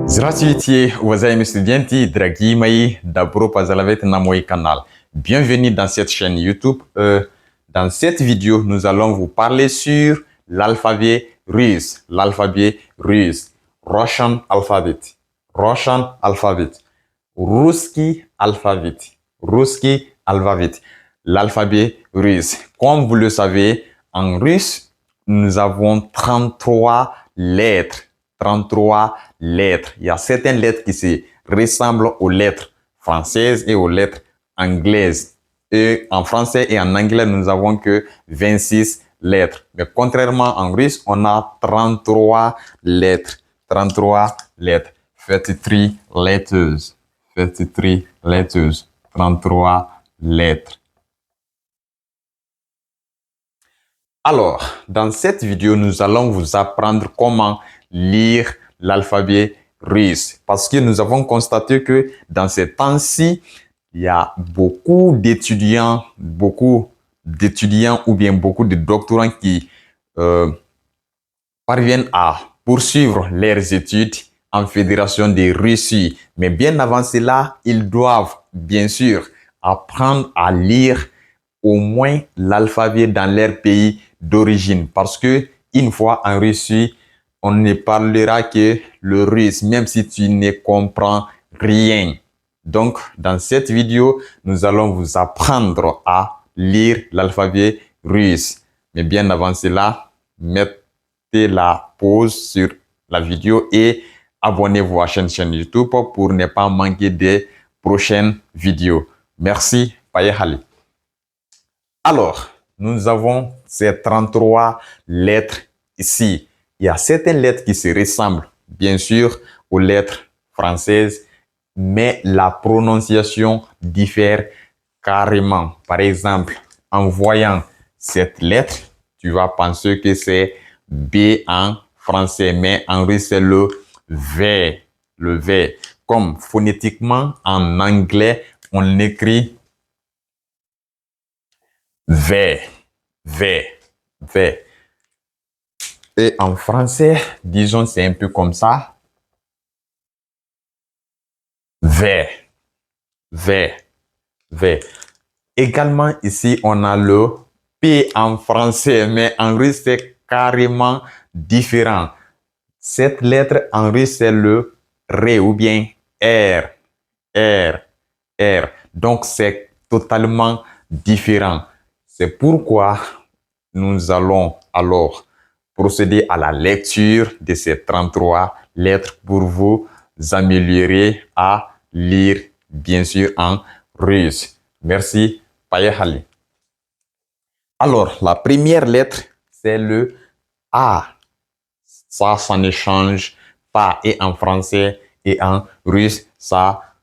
Здравствуйте, уважаемые студенты, дорогие мои, добро пожаловать на мой канal. Bienvenue dans cette chaîne YouTube. Dans cette vidéo, nous allons vous parler sur l'alphabet russe. L'alphabet russe. Russian alphabet. Russian alphabet. Русский alphabet. Русский alphabet. L'alphabet russe. Comme vous le savez, en russe, nous avons 33 lettres. 33 lettres. Il y a certaines lettres qui se ressemblent aux lettres françaises et aux lettres anglaises. Et en français et en anglais, nous n'avons que 26 lettres. Mais contrairement en russe, on a 33 lettres. 33 lettres. 33 letters. 33 letters. 33 lettres. Alors, dans cette vidéo, nous allons vous apprendre comment lire l'alphabet russe. Parce que nous avons constaté que dans ces temps-ci, il y a beaucoup d'étudiants ou bien beaucoup de doctorants qui parviennent à poursuivre leurs études en Fédération de Russie. Mais bien avant cela, ils doivent bien sûr apprendre à lire au moins l'alphabet dans leur pays d'origine. Parce que une fois en Russie, on ne parlera que le russe, même si tu ne comprends rien. Donc, dans cette vidéo, nous allons vous apprendre à lire l'alphabet russe. Mais bien avant cela, mettez la pause sur la vidéo et abonnez-vous à la chaîne YouTube pour ne pas manquer des prochaines vidéos. Merci, Payehali. Alors, nous avons ces 33 lettres ici. Il y a certaines lettres qui se ressemblent, bien sûr, aux lettres françaises, mais la prononciation diffère carrément. Par exemple, en voyant cette lettre, tu vas penser que c'est B en français, mais en russe, c'est le V. Le V. Comme phonétiquement, en anglais, on écrit V. V. V. Et en français, disons, c'est un peu comme ça. V. V. V. Également, ici, on a le P en français, mais en russe, c'est carrément différent. Cette lettre en russe, c'est le R ou bien R. R. R. Donc, c'est totalement différent. C'est pourquoi nous allons alors procéder à la lecture de ces 33 lettres pour vous améliorer à lire, bien sûr, en russe. Merci, Payehali. Alors, la première lettre, c'est le A. Ça ne change pas. Et en français et en russe, ça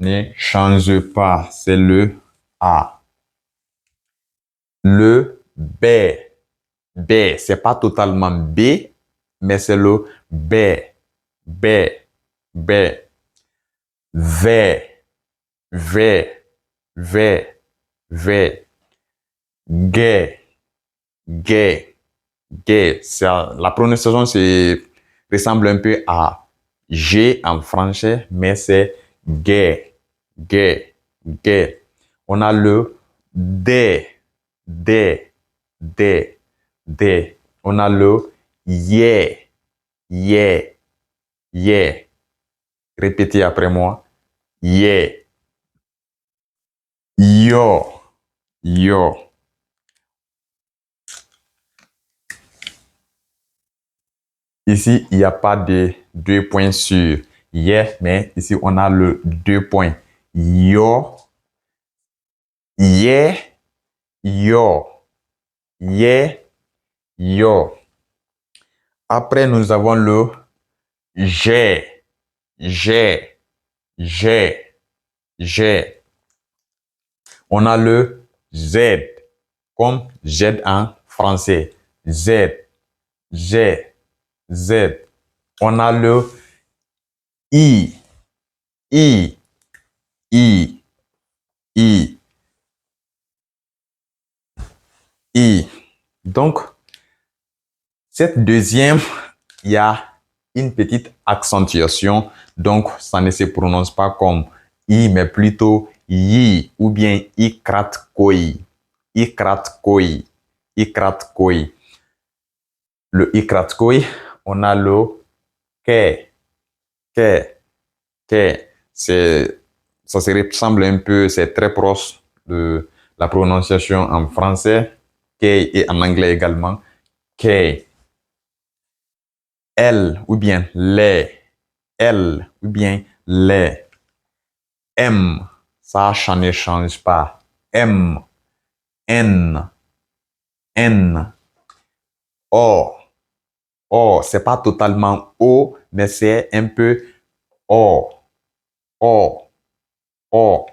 ne change pas. C'est le A. Le B. B, c'est pas totalement B, mais c'est le B. B. B. V. V. V. V. G. G. G. La prononciation ressemble un peu à G en français, mais c'est G. G. G. On a le D. D. D. D. On a le Ye. Ye. Ye. Répétez après moi. Ye. Yo. Yo. Ici, il n'y a pas de deux points sur Ye, mais ici, on a le deux points. Yo. Ye. Yo. Ye. Yo. Après, nous avons le G. G. G. G. On a le Z, comme Z en français. Z. Z. Z. On a le I. I. I. I. I. Donc, cette deuxième, il y a une petite accentuation. Donc, ça ne se prononce pas comme I, mais plutôt yi ou bien ikrat koi. Ikrat koi. Ikrat koi. Le ikrat koi, on a le ke. Ke. Ke. Ça se ressemble un peu, c'est très proche de la prononciation en français. Ke et en anglais également. Ke. Elle ou bien les. Elle ou bien les. M, ça ne change pas. M, N, N, O. O, c'est pas totalement O, mais c'est un peu O. O, O.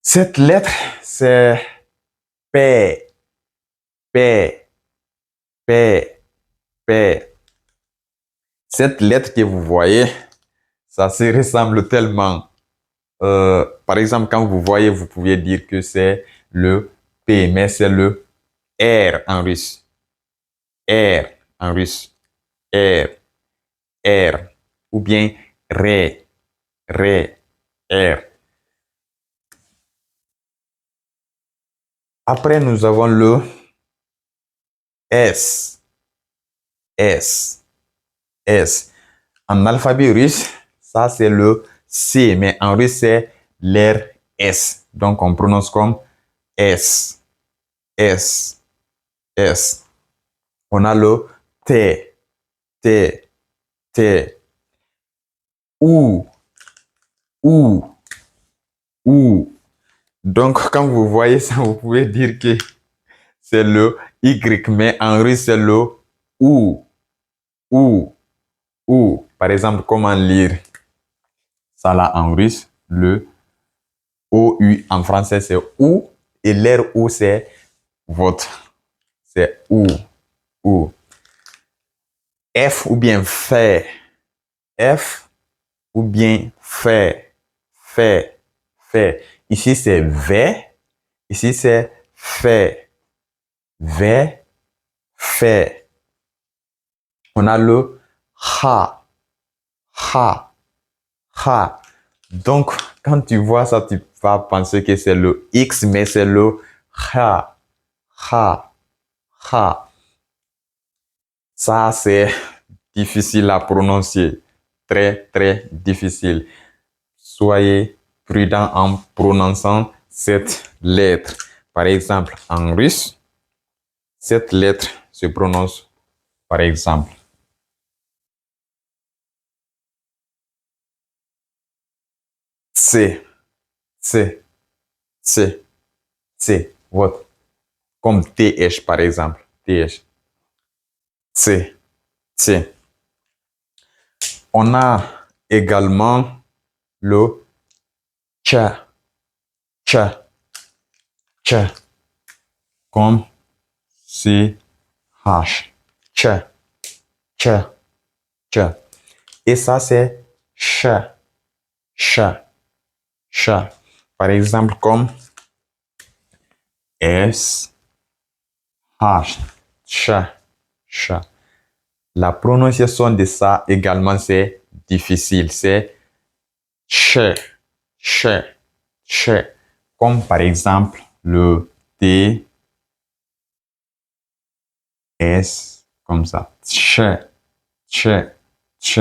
Cette lettre, c'est P, P, P, P. Cette lettre que vous voyez, ça se ressemble tellement. Par exemple, quand vous voyez, vous pouvez dire que c'est le P, mais c'est le R en russe. R en russe. R, R. Ou bien Ré, Ré, R. Après, nous avons le S, S, S. En alphabet russe, ça c'est le C, mais en russe c'est l'air S. Donc on prononce comme S, S, S. On a le T, T, T. Ou, ou, ou. Donc quand vous voyez ça, vous pouvez dire que c'est le Y, mais en russe c'est le ou, ou, ou. Par exemple, comment lire ça là en russe? Le OU en français c'est ou et l'air ou c'est votre. C'est ou, ou. F ou bien fait. F ou bien fait. Fait, fait. Ici c'est V. Ici c'est fait. V, fait. On a le ha. Ha. Ha. Donc, quand tu vois ça, tu vas penser que c'est le X, mais c'est le ha. Ha. Ha. Ça, c'est difficile à prononcer. Très, très difficile. Soyez prudent en prononçant cette lettre. Par exemple, en russe, cette lettre se prononce par exemple C, C, C, C. Votre. Comme TH par exemple. TH. C, C. On a également le ch, ch, ch. Comme CH. Ch, ch, ch. Et ça, c'est ch, ch, ch. Par exemple, comme S, H, ch, ch. La prononciation de ça également, c'est difficile. C'est ch, ch, ch. Comme par exemple le T, S, comme ça. Ch, ch, ch.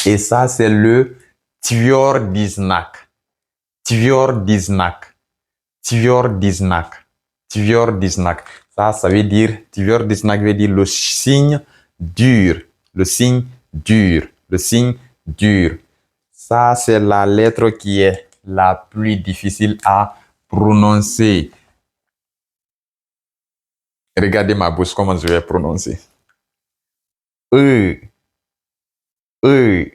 Et ça, c'est le tviordiznak. Tviordiznak. Tviordiznak. Tviordiznak. Ça veut dire, tviordiznak veut dire le signe dur. Le signe dur. Le signe dur. Ça, c'est la lettre qui est la plus difficile à prononcer. Regardez ma bouche, comment je vais prononcer. E, E,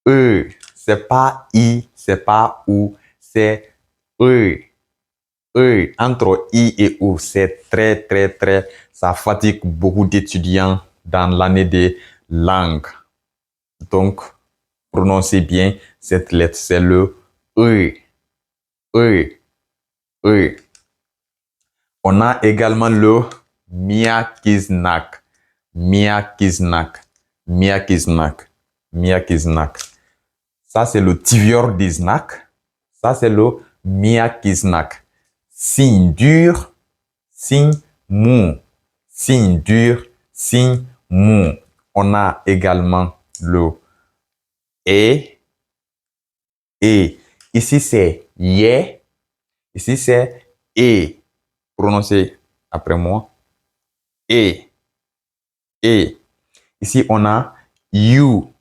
E. C'est pas I, c'est pas OU, c'est E. E. Entre I et OU, c'est très, très, très. Ça fatigue beaucoup d'étudiants dans l'année des langues. Donc, prononcez bien cette lettre, c'est le E. E. E. On a également le miakiznak. Miakiznak. Miakiznak. Miakiznak. Ça, c'est le Tviordiznak. Ça, c'est le Miakiznak. Signe dur, signe mou. Signe dur, signe mou. On a également le et. Et. Ici, c'est ye. Ici, c'est et. Prononcez après moi. Et. Et. Ici, on a you.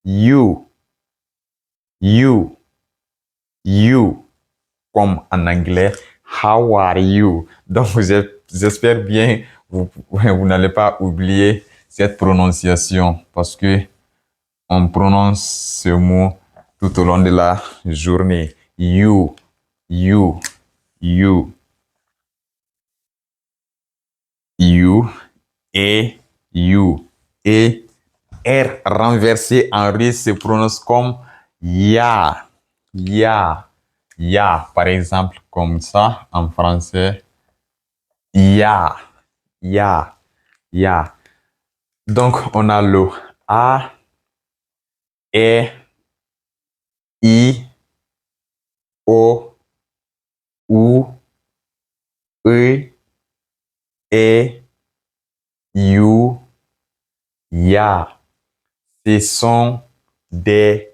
You. You. You. Comme en anglais, how are you? Donc, j'espère bien vous n'allez pas oublier cette prononciation parce que on prononce ce mot tout au long de la journée. You, you, you, you et you. Et R renversé en russe se prononce comme ya, ya, ya. Par exemple, comme ça en français. Ya, ya, ya. Donc, on a le A, E, I, O, U, E, E, U, Ya. Ce sont des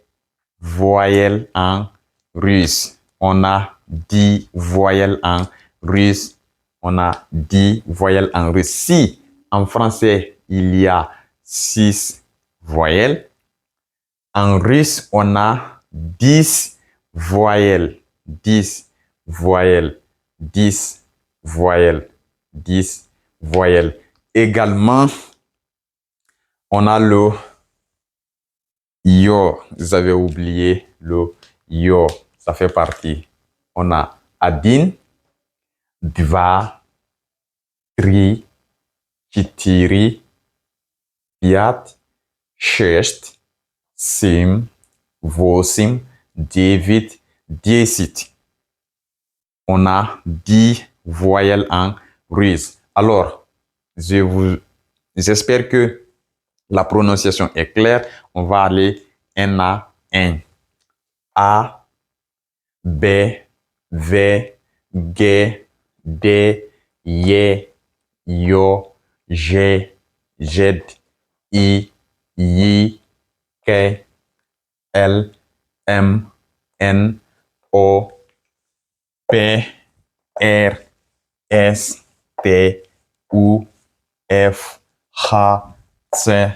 voyelles en russe. On a 10 voyelles en russe. On a 10 voyelles en russe. Si en français, il y a 6 voyelles, en russe, on a 10 voyelles. 10 voyelles. 10 voyelles. 10 voyelles. Également, on a le yo. Vous avez oublié le yo. Ça fait partie. On a Adin, Dva, Tri, Chitiri, Piat, Shest, Sim, Vosim, David, Diesit. On a 10 voyelles en russe. Alors, j'espère que la prononciation est claire. On va aller un à un. A, B, V, G, D, Y, Yo, J, J, I, Y, K, L, M, N, O, P, R, S, T, U, F, H, C,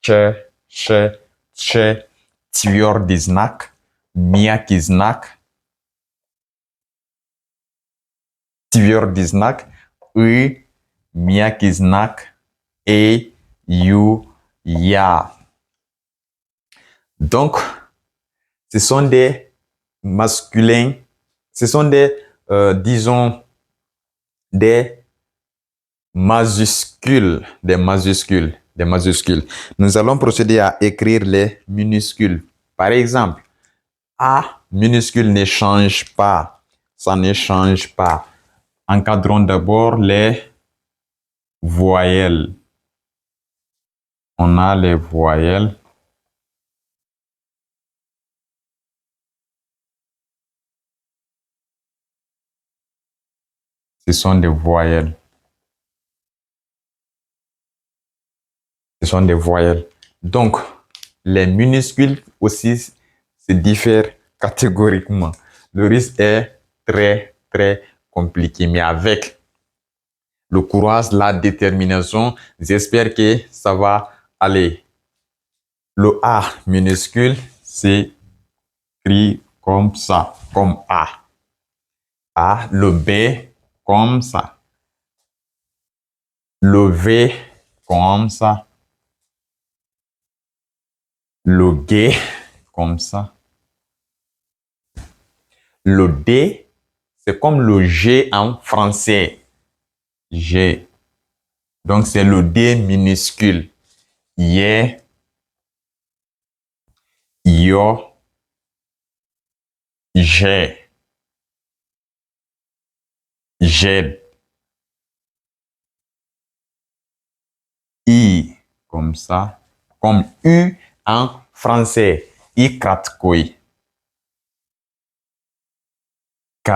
Ch, Ch, Ch, Tviordiznak, Miakiznak, Tviordiznak, U, Miakiznak, E, U, Ya. Donc, ce sont des masculins, ce sont des, disons, des majuscules, des majuscules, des majuscules. Nous allons procéder à écrire les minuscules. Par exemple, A minuscule ne change pas, ça ne change pas. Encadrons d'abord les voyelles. On a les voyelles. Ce sont des voyelles. Ce sont des voyelles. Donc, les minuscules aussi se diffèrent catégoriquement. Le risque est très, très compliqué. Mais avec le courage, la détermination, j'espère que ça va aller. Le A minuscule, c'est écrit comme ça, comme A. A, le B, comme ça. Le V, comme ça. Le G, comme ça. Le D, c'est comme le G en français. G. Donc, c'est le D minuscule. Ye, yo, j'ai, j'aide. comme ça, comme U en français. I kratkoi. K,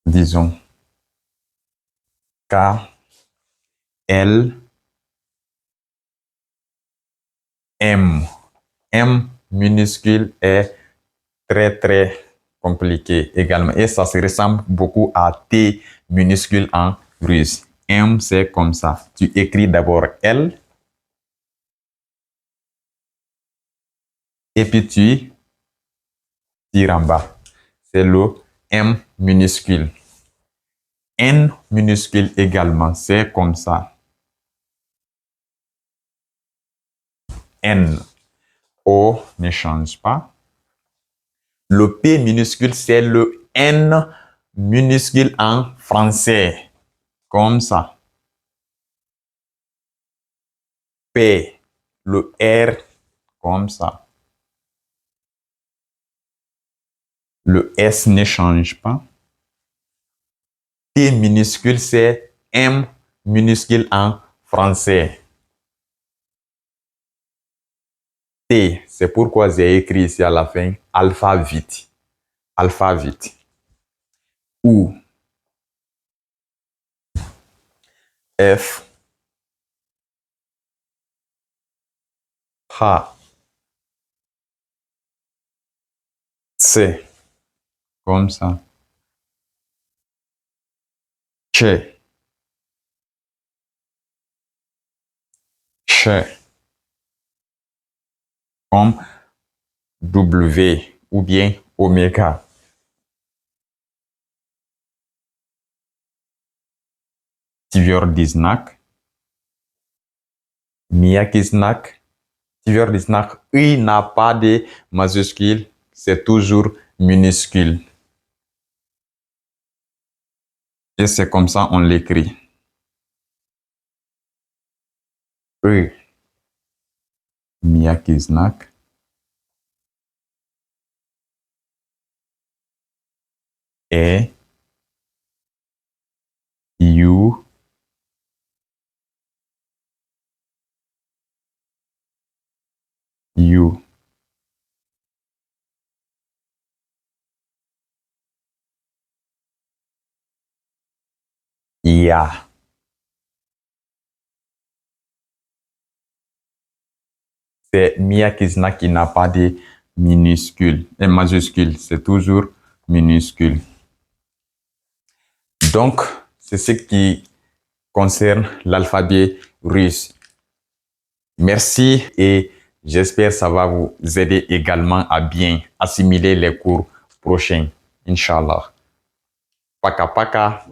disons, K, L, M. M minuscule est très compliqué également. Et ça se ressemble beaucoup à T minuscule en russe. M, c'est comme ça. Tu écris d'abord L. Et puis tu tires en bas. C'est le M minuscule. N minuscule également, c'est comme ça. N. O ne change pas. Le P minuscule, c'est le N minuscule en français. Comme ça. P. Le R, comme ça. Le S ne change pas. T minuscule, c'est M minuscule en français. T, c'est pourquoi j'ai écrit ici à la fin alphabet. Alphabet. U. F. H. C. Comme ça. Ch. Ch. Comme W ou bien oméga. Tvrdiznак. Miakiznak. Tvrdiznak. I n'a pas de majuscule, c'est toujours minuscule. Et c'est comme ça on l'écrit. E. Miakiznak. E. U. U. Ya. C'est Miakiznak qui n'a pas de minuscule et majuscule, c'est toujours minuscule. Donc, c'est ce qui concerne l'alphabet russe. Merci et j'espère que ça va vous aider également à bien assimiler les cours prochains. Inch'Allah. Paka paka.